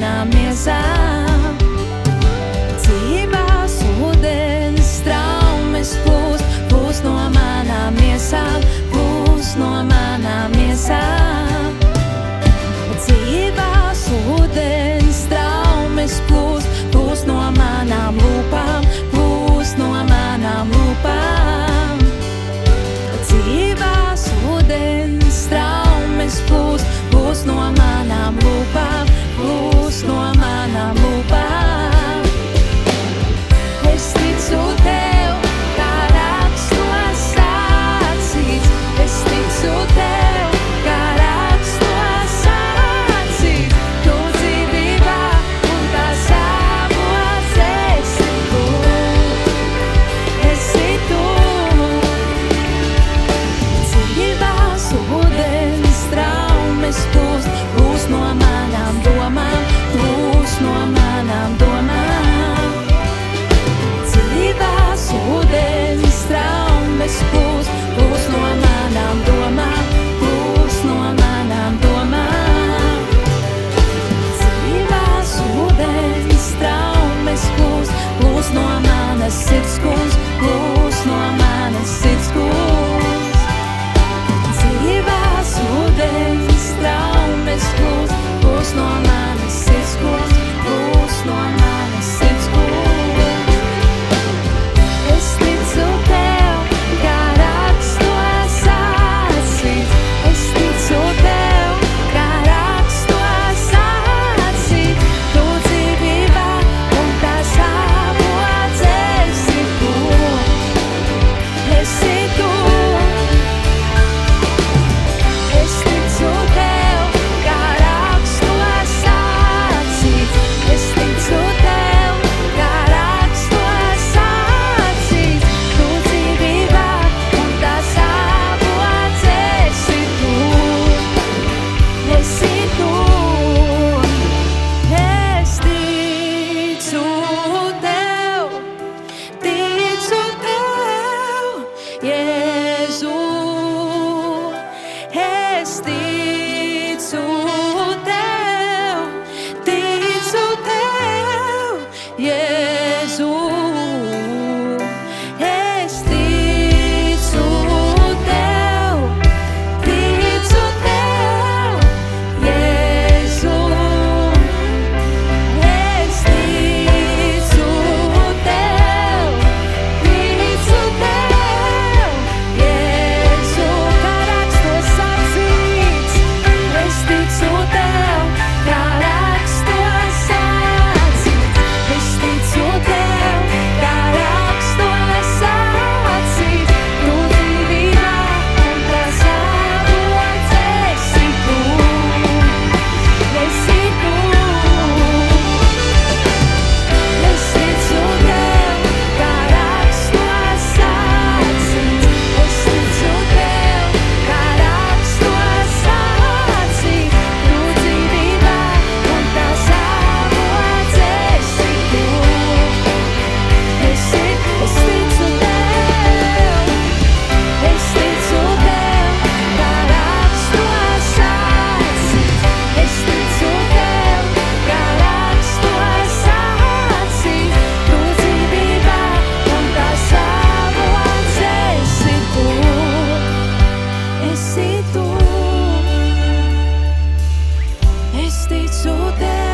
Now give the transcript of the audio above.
manām miesām. Dzīvās ūdens traumes plūst, plūst no manām miesām, plūst no manām miesām. Dzīvās ūdens traumes plūst, plūst no manām lūpām, plūst no manām lūpām. Dzīvās ūdens traumes plūst, plūst no manām lūpām, plūst no manām lūpām. Es ticu Tev, kā rakstos sacīts, es ticu Tev, kā rakstos sacīts, Tu dzīvībā un tās avots esi Tu, esi Tu. Dzīvās ūdens traumes plūst, plūst no manām domām, plūst no manām domām. Dzīvās ūdens traumes plūst, plūst no manām domām, plūst no manām domām. Dzīvās ūdens traumes plūst, plūst no manas sirds kungs, plūst no manas sirds kungs. Dzīvās ūdens traumes plūst, plūst no manas sirds kungs, plūst no manas sirds kungs. Es ticu Tev, kā rakstos sacīts, es ticu Tev, kā rakstos sacīts, Tu dzīvībā un tās avots esi Tu, esi Tu. Es ticu Tev, kā rakstos sacīts, es ticu Tev, kā rakstos sacīts, Tu dzīvībā un tās avots esi Tu, esi Tu. Es ticu Tev, Jēzu. Es ticu Tev, Jēzu. Es ticu Tev, Jēzu. Es ticu Tev, Jēzu. Kā rakstos sacīts, es ticu Tev, kā rakstos sacīts, es ticu Tev, kā rakstos sacīts, Tu dzīvībā un tās avots esi Tu, esi Tu. Es ticu Tev, kā rakstos sacīts, es ticu Tev, kā rakstos sacīts, Tu dzīvībā un tās avots esi Tu, esi. Es ticu Tev, es ticu Tev, kā rakstos sacīts, es ticu Tev, kā rakstos sacīts, Tu dzīvībā un tās avots esi Tu, esi Tu. Es ticu Tev.